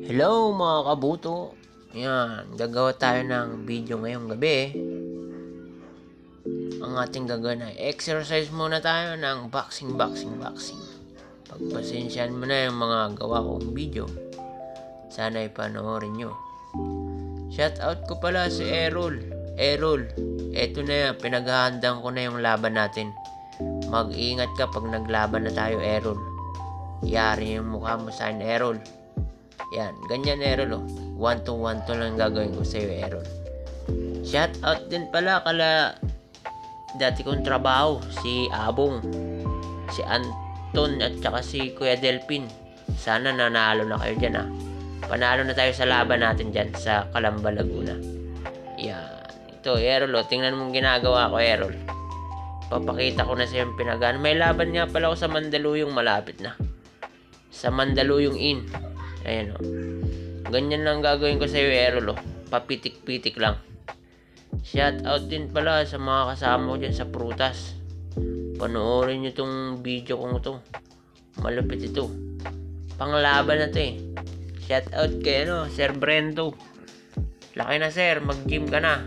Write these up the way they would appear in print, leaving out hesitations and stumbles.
Hello mga kabuto. Yan, gagawa tayo ng video ngayong gabi. Ang ating gagawin ay exercise muna tayo ng boxing. Pagpasensyahan mo na yung mga gawa kong video. Sana ipanoorin nyo. Shoutout ko pala si Errol. Eto na yan, pinaghahandang ko na yung laban natin. Mag-ingat ka pag naglaban na tayo, Errol. Yari yung mukha mo sa akin, Errol. Yan, ganyan, Errol, oh. 1-2 lang gagawin ko sa'yo, Errol. Shout out din pala kala dati kong trabaho, si Abong, si Anton at saka si Kuya Delpin. Sana nanalo na kayo dyan, ha. Panalo na tayo sa laban natin dyan sa Calamba, Laguna. Yan. Ito, Errol, oh. Tingnan mong ginagawa ko, Errol. Papakita ko na sa'yo yung pinagaan. May laban nga pala ako sa Mandaluyong, malapit na. Sa Mandaluyong Inn. Ayan, o. Ganyan lang gagawin ko sa'yo, Errol, o. Papitik-pitik lang. Shout out din pala sa mga kasama ko dyan sa prutas. Panoorin nyo tong video kong ito. Malupit ito. Panglaban na to, eh. Shout out kay, Sir Brendo. Laki na, sir. Mag-gym ka na.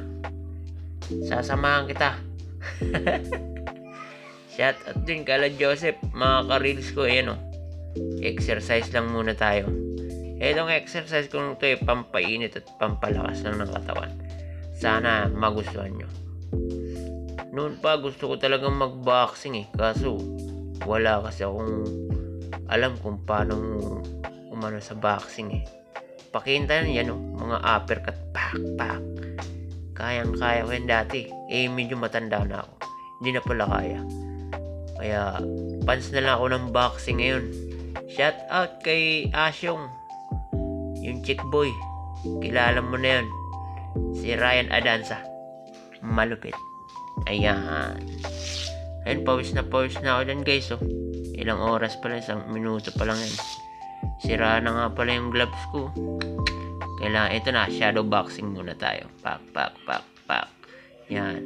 Sasamahan kita. Shout out din kala Joseph. Mga ka-reels ko, ayan, o. Exercise lang muna tayo. Itong exercise kong ito ay pampainit at pampalakas lang ng katawan. Sana magustuhan nyo. Noon pa gusto ko talagang mag-boxing, eh. Kaso wala kasi akong alam kung paano umano sa boxing, eh. Pakinta yan, mga uppercut, pak. Kayang-kaya ko yan dati. Medyo matanda na ako. Hindi na pala kaya. Kaya fans na lang ako ng boxing ngayon. Shout out kay Asyong. Yung chick boy, kilala mo na yun. Si Ryan Adanza. Malupit. Ayan. Ayun, pawis na ako dyan, guys, oh. Ilang oras pala, 1 minuto pa lang yan. Sira na nga pala yung gloves ko. Kailangan, ito na, shadow boxing muna tayo. Pak. Yan.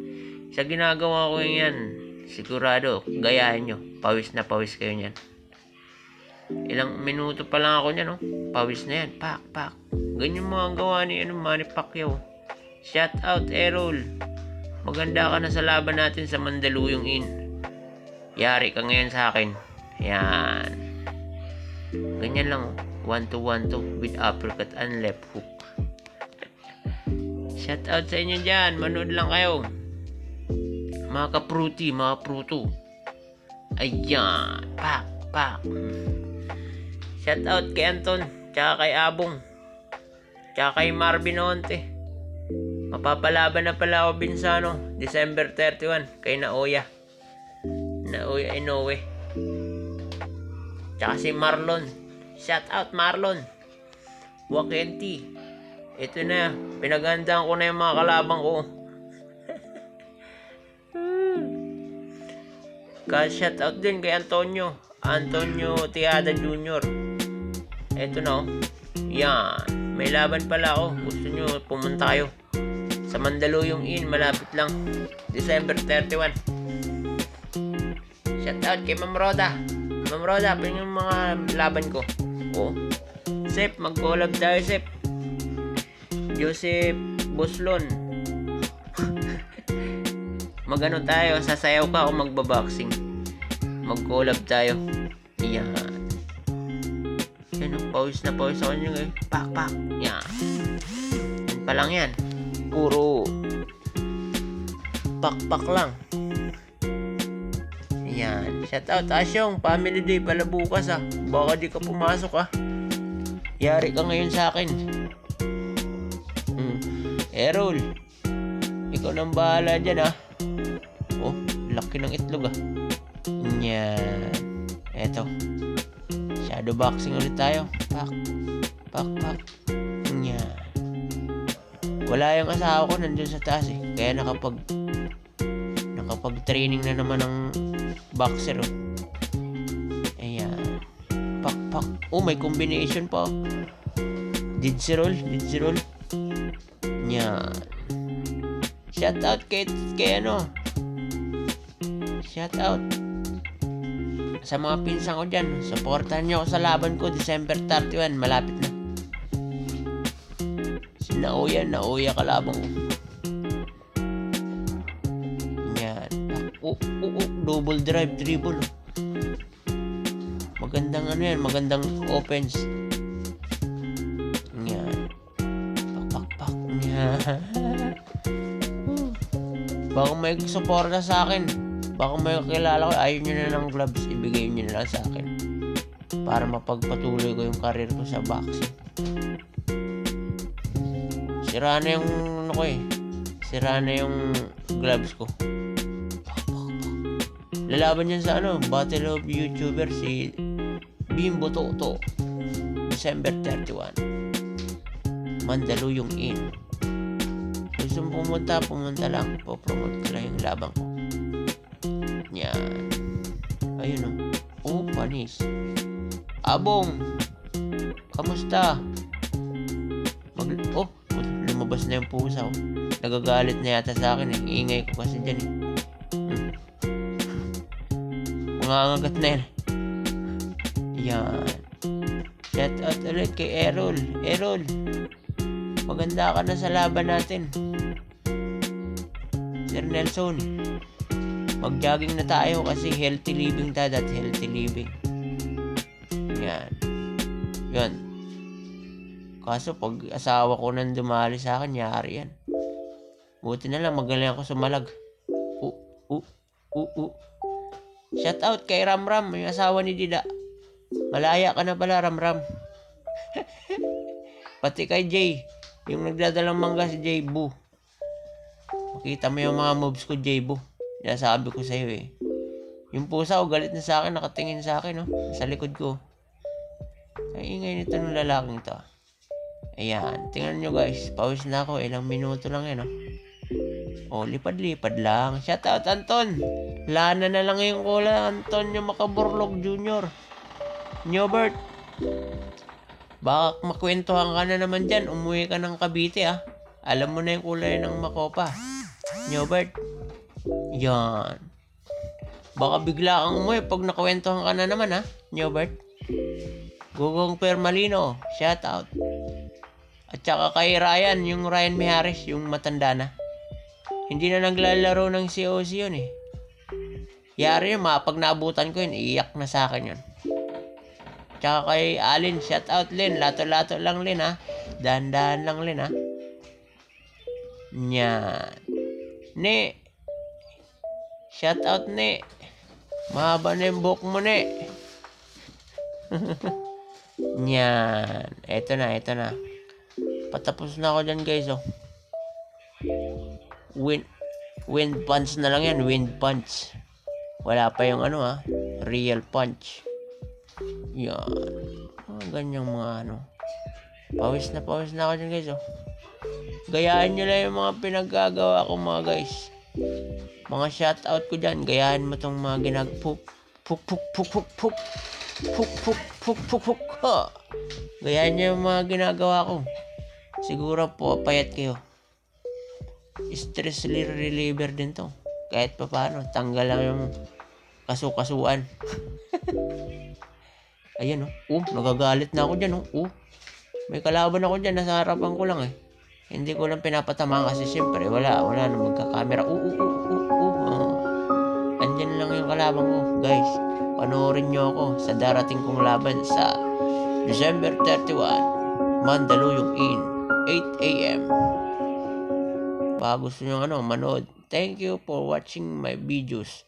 Sa ginagawa ko yan, sigurado, gayahin nyo. Pawis na pawis kayo nyan. Ilang minuto pa lang ako niyan, pawis na yan, pak. Ganyan mga gawa ni Manny Pacquiao. Shout out, Errol. Maganda ka na sa laban natin sa Mandaluyong Inn. Yari ka ngayon sa akin. Yan. Ganyan lang, 1-2 with uppercut and left hook. Shout out sa inyo dyan. Manood lang kayo. Mga kapruti, mga pruto. Ayan. Pak. Shout out kay Anton, tsaka kay Abong, tsaka kay Marvin Onte. Mapapalaban na pala ako Binsano, December 31, kay Naoya Inoue. Tsaka si Marlon. Shout out, Marlon. Wakenti. Ito na, pinagandaan ko na yung mga kalabang ko. Shout out din kay Antonio Tiada Jr. Eto na, yan. May laban pala ako. Gusto nyo, pumunta kayo sa Mandaluyong Inn. Malapit lang. December 31. Shout out kay Ma'am Roda. Ma'am Roda, pin yung mga laban ko. Sep, mag-collab tayo, Sep. Joseph Boslon. Magano tayo, sasayaw ka o magbaboxing. Mag-collab tayo. Yan. Pawis na pawis ako nyo, eh. Pak. Yan. Yan pa lang yan. Puro pak lang. Yan. Shout out, Asyong. Family day pala bukas, ah. Baka di ka pumasok, ah. Yari ka ngayon sa akin. Errol, ikaw nang bahala dyan, ah. Laki ng itlog, ah. Yan. Eto. Shadow boxing ulit tayo. Pak. Yan. Wala yung asawa ko, nandun sa taas, eh. Kaya nakapag-training na naman ng boxer, oh. Ayan. Pak. May combination pa, oh. Didsi roll. Yan. Shout out kay shout out sa mga pinsan ko dyan. Supportan nyo ako sa laban ko December 31. Malapit na. Nauya kalabang ko. Yan. Double drive dribble. Magandang ano yan, magandang offense. Yan. Pak. Yan. Baka may suporta sa akin. Baka may kakilala ko, ayaw nyo na ng gloves, ibigay nyo na lang sa akin. Para mapagpatuloy ko yung career ko sa boxing. Sira na yung ano ko eh. Sira na yung gloves ko. Lalaban yan sa ano, Battle of YouTuber si Bimbo Toto. December 31. Mandaluyong Inn. Gusto mo pumunta lang. Po-promote ko lang yung labang ko. Yan. Ayun o. Panis. Abong. Kamusta? Lumabas na yung pusa o. Nagagalit na yata sa akin eh. Iingay ko kasi dyan eh. Mangangagat na yan. Yan. Shout out ulit kay Errol. Errol, maganda ka na sa laban natin. Sir Nelson, mag-jogging na tayo kasi healthy living tayo. Healthy living. Yan. Kaso pag asawa ko nang dumali sa akin, yari yan. Buti na lang magaling ako sumalag. Shout out kay Ramram, yung asawa ni Dida. Malaya ka na pala, Ramram. Pati kay Jay, yung nagdadalang mangga si Jay Boo. Makita mo yung mga moves ko, Jay Boo. Sabi ko sa'yo eh. Yung pusa ko galit na sa akin, nakatingin sa akin sa likod ko. Ay, ingay nito ng lalaking to. Ayan, tingnan nyo guys, pawis na ako, ilang minuto lang yan lipad-lipad lang. Shout out Anton. Lana na lang yung kula, Antonio Macaburlog Jr. Newbert, baka makwentuhan ka na naman dyan. Umuwi ka ng Cavite Alam mo na yung kulay ng Makopa, Newbert. Yan. Baka bigla kang umuwi pag nakwentuhan ka na naman Newbert. Gugong Permalino, shout out. At saka kay Ryan, yung Ryan Mihares, yung matanda na. Hindi na naglalaro ng COC yun eh. Yari yun, pag naabutan ko yun, iiyak na sa akin yun. Tsaka kay Alin, shout out Lin. Lato-lato lang Lin Dahan-dahan lang Lin Nyan. Ne. Shout out Ne. Mahaba na yung buhok mo Ne. Nyan. Eto na. Patapos na ako dyan guys Wind punch na lang yan. Wind punch. Wala pa yung real punch. Yan. Ganyang mga Pawis na ako dyan guys Gayahin nyo lang yung mga pinaggagawa ko mga guys. Mga shoutout ko dyan. Gayahin mo tong mga puk. Gayahin nyo yung mga ginagawa ko. Siguro po payat kayo. Stress reliever din to. Kahit pa paano, tanggal lang yung kasukasuan. Ayan nagagalit na ako dyan May kalaban ako dyan, nasa harapan ko lang Hindi ko lang pinapatamaan kasi siyempre wala na magkakamera. Andyan lang yung kalaban ko. Guys, panoorin nyo ako sa darating kong laban sa December 31, Mandaluyong Inn, 8 a.m. Baka gusto nyo manood. Thank you for watching my videos.